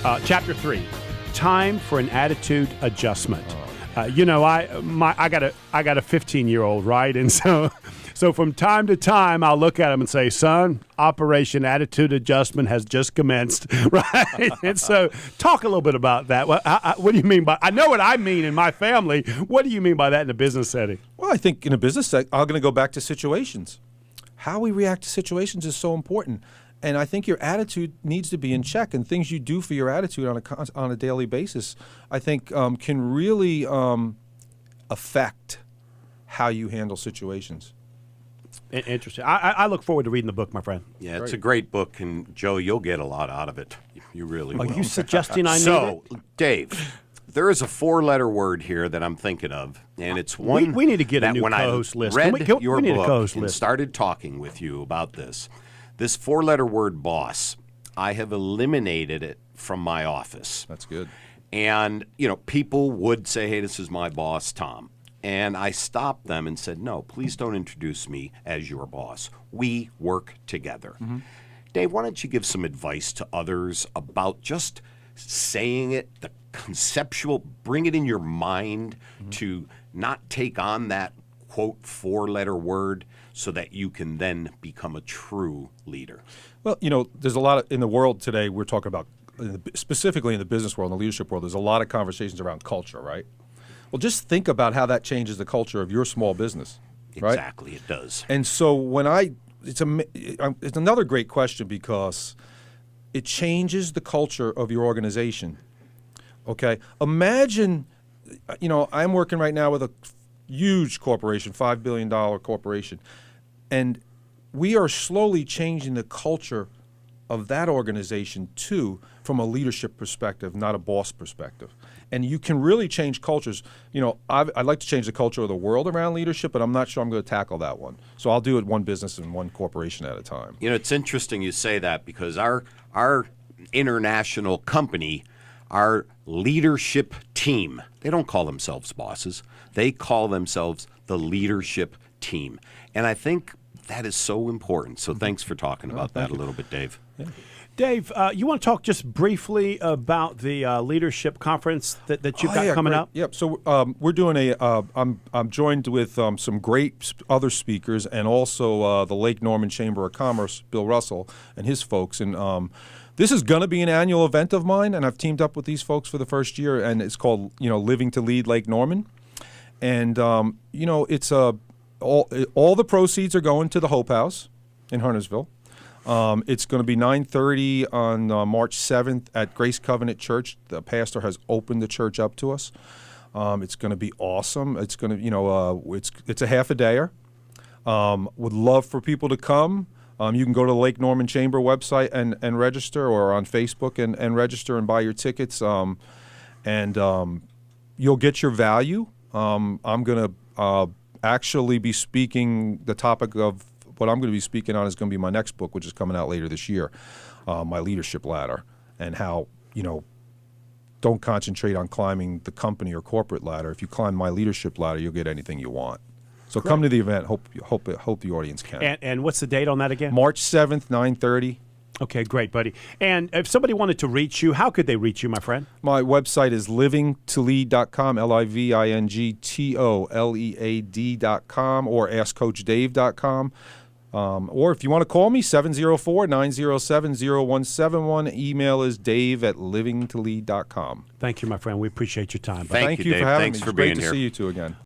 Chapter 3, time for an attitude adjustment. I got a 15-year-old, right? And so from time to time, I'll look at him and say, son, Operation Attitude Adjustment has just commenced, right? And so talk a little bit about that. What do you mean by, I know what I mean in my family. What do you mean by that in a business setting? Well, I think in a business setting, I'm going to go back to situations. How we react to situations is so important. And I think your attitude needs to be in check, and things you do for your attitude on a daily basis, I think can really affect how you handle situations. Interesting. I look forward to reading the book, my friend. Yeah, it's a great book, and Joe, you'll get a lot out of it. You really will. Are you suggesting I need So, it? Dave, there is a 4-letter word here that I'm thinking of, and it's one we need to get a that new when co-host I list. read we your need a book co-host and list. started talking with you about this 4-letter word, boss, I have eliminated it from my office. That's good. And, people would say, hey, this is my boss, Tom. And I stopped them and said, no, please don't introduce me as your boss. We work together. Mm-hmm. Dave, why don't you give some advice to others about just saying it, the conceptual, bring it in your mind to not take on that, quote, 4-letter word so that you can then become a true leader? Well, there's a lot in the world today, we're talking about, specifically in the business world, in the leadership world, there's a lot of conversations around culture, right? Well, just think about how that changes the culture of your small business, right? Exactly, it does. And so it's another great question because it changes the culture of your organization, okay? Imagine, I'm working right now with a huge corporation, $5 billion corporation, and we are slowly changing the culture of that organization too, from a leadership perspective, not a boss perspective. And you can really change cultures. I'd like to change the culture of the world around leadership, but I'm not sure I'm going to tackle that one. So I'll do it one business and one corporation at a time. It's interesting you say that because our international company, our leadership team, they don't call themselves bosses. They call themselves the leadership team. And I think that is so important. So thanks for talking about that a little bit, Dave. Yeah. Dave, you want to talk just briefly about the leadership conference that you've got coming up? Yep. So we're doing I'm joined with some great other speakers and also the Lake Norman Chamber of Commerce, Bill Russell and his folks. And this is going to be an annual event of mine, and I've teamed up with these folks for the first year, and it's called Living to Lead Lake Norman. And it's all the proceeds are going to the Hope House in Huntersville. It's going to be 9:30 on March 7th at Grace Covenant Church. The pastor has opened the church up to us. It's going to be awesome. It's going to, it's a half a dayer. Would love for people to come. You can go to the Lake Norman Chamber website and register, or on Facebook and register and buy your tickets. And you'll get your value. I'm going to actually be speaking. The topic of what I'm going to be speaking on is going to be my next book, which is coming out later this year, My Leadership Ladder, and how, don't concentrate on climbing the company or corporate ladder. If you climb my leadership ladder, you'll get anything you want. So come to the event. Hope the audience can. And what's the date on that again? March 7th, 9:30. Okay, great, buddy. And if somebody wanted to reach you, how could they reach you, my friend? My website is livingtolead.com, livingtolead.com, or askcoachdave.com. Or if you want to call me, 704-907-0171. Email is dave@livingtolead.com. Thank you, my friend. We appreciate your time. Thank you, for Dave. having Thanks me. for It's being great here. to see you two again.